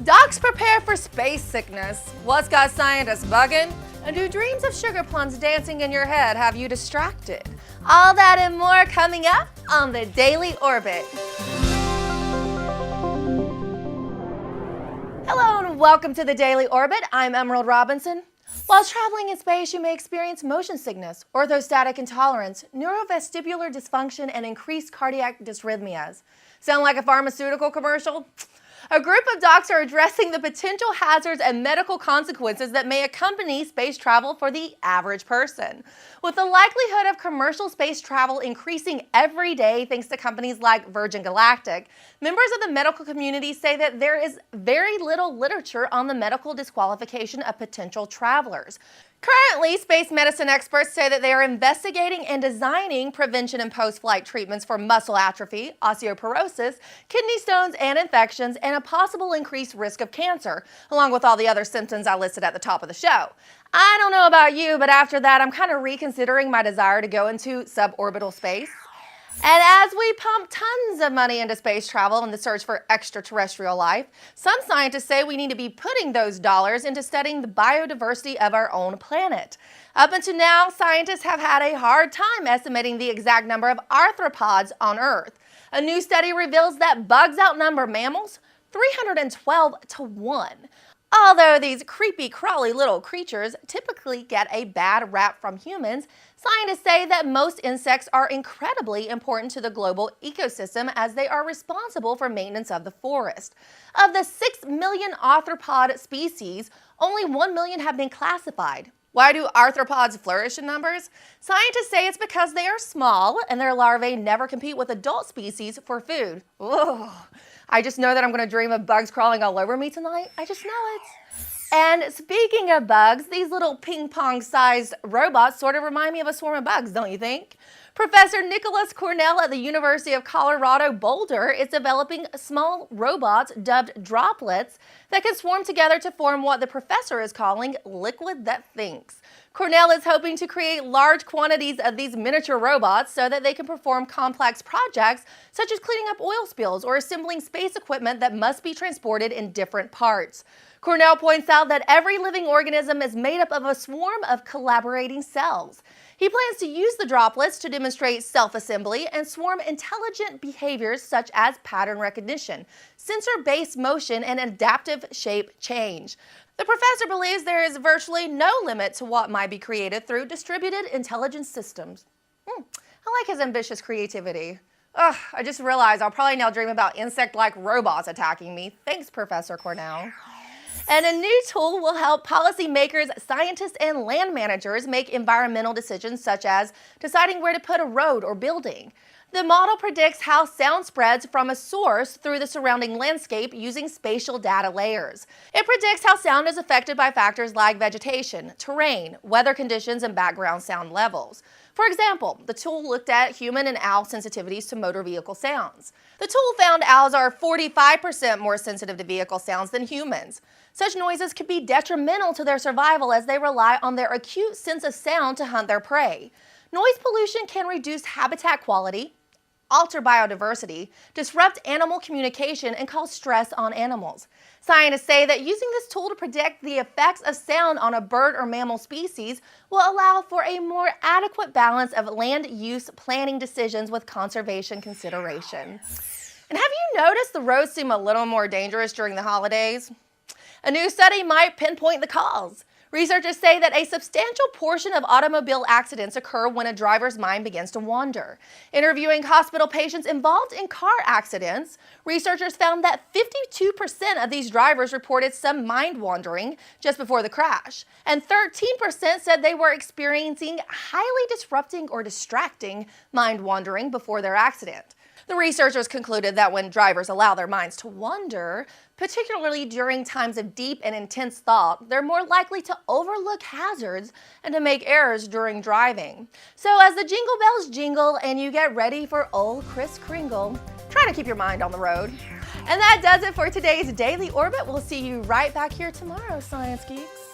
Docs prepare for space sickness. What's got scientists bugging? And do dreams of sugar plums dancing in your head have you distracted? All that and more coming up on the Daily Orbit. Hello and welcome to the Daily Orbit. I'm Emerald Robinson. While traveling in space, you may experience motion sickness, orthostatic intolerance, neurovestibular dysfunction, and increased cardiac dysrhythmias. Sound like a pharmaceutical commercial? A group of docs are addressing the potential hazards and medical consequences that may accompany space travel for the average person. With the likelihood of commercial space travel increasing every day thanks to companies like Virgin Galactic, members of the medical community say that there is very little literature on the medical disqualification of potential travelers. Currently, space medicine experts say that they are investigating and designing prevention and post-flight treatments for muscle atrophy, osteoporosis, kidney stones and infections, and a possible increased risk of cancer, along with all the other symptoms I listed at the top of the show. I don't know about you, but after that, I'm kind of reconsidering my desire to go into suborbital space. And as we pump tons of money into space travel in the search for extraterrestrial life, some scientists say we need to be putting those dollars into studying the biodiversity of our own planet. Up until now, scientists have had a hard time estimating the exact number of arthropods on Earth. A new study reveals that bugs outnumber mammals 312 to 1. Although these creepy, crawly little creatures typically get a bad rap from humans, scientists say that most insects are incredibly important to the global ecosystem as they are responsible for maintenance of the forest. Of the 6 million arthropod species, only 1 million have been classified. Why do arthropods flourish in numbers? Scientists say it's because they are small and their larvae never compete with adult species for food. Ugh. I just know that I'm going to dream of bugs crawling all over me tonight. I just know it. And speaking of bugs, these little ping-pong-sized robots sort of remind me of a swarm of bugs, don't you think? Professor Nicholas Cornell at the University of Colorado Boulder is developing small robots dubbed droplets that can swarm together to form what the professor is calling liquid that thinks. Cornell is hoping to create large quantities of these miniature robots so that they can perform complex projects such as cleaning up oil spills or assembling space equipment that must be transported in different parts. Cornell points out that every living organism is made up of a swarm of collaborating cells. He plans to use the droplets to demonstrate self-assembly and swarm intelligent behaviors such as pattern recognition, sensor-based motion, and adaptive shape change. The professor believes there is virtually no limit to what might be created through distributed intelligence systems. I like his ambitious creativity. Ugh, I just realized I'll probably now dream about insect-like robots attacking me. Thanks, Professor Cornell. And a new tool will help policymakers, scientists, and land managers make environmental decisions such as deciding where to put a road or building. The model predicts how sound spreads from a source through the surrounding landscape using spatial data layers. It predicts how sound is affected by factors like vegetation, terrain, weather conditions, and background sound levels. For example, the tool looked at human and owl sensitivities to motor vehicle sounds. The tool found owls are 45% more sensitive to vehicle sounds than humans. Such noises could be detrimental to their survival as they rely on their acute sense of sound to hunt their prey. Noise pollution can reduce habitat quality, alter biodiversity, disrupt animal communication, and cause stress on animals. Scientists say that using this tool to predict the effects of sound on a bird or mammal species will allow for a more adequate balance of land use planning decisions with conservation consideration. And have you noticed the roads seem a little more dangerous during the holidays? A new study might pinpoint the cause. Researchers say that a substantial portion of automobile accidents occur when a driver's mind begins to wander. Interviewing hospital patients involved in car accidents, researchers found that 52% of these drivers reported some mind wandering just before the crash, and 13% said they were experiencing highly disrupting or distracting mind wandering before their accident. The researchers concluded that when drivers allow their minds to wander, particularly during times of deep and intense thought, they're more likely to overlook hazards and to make errors during driving. So as the jingle bells jingle and you get ready for old Kris Kringle, try to keep your mind on the road. And that does it for today's Daily Orbit. We'll see you right back here tomorrow, Science Geeks.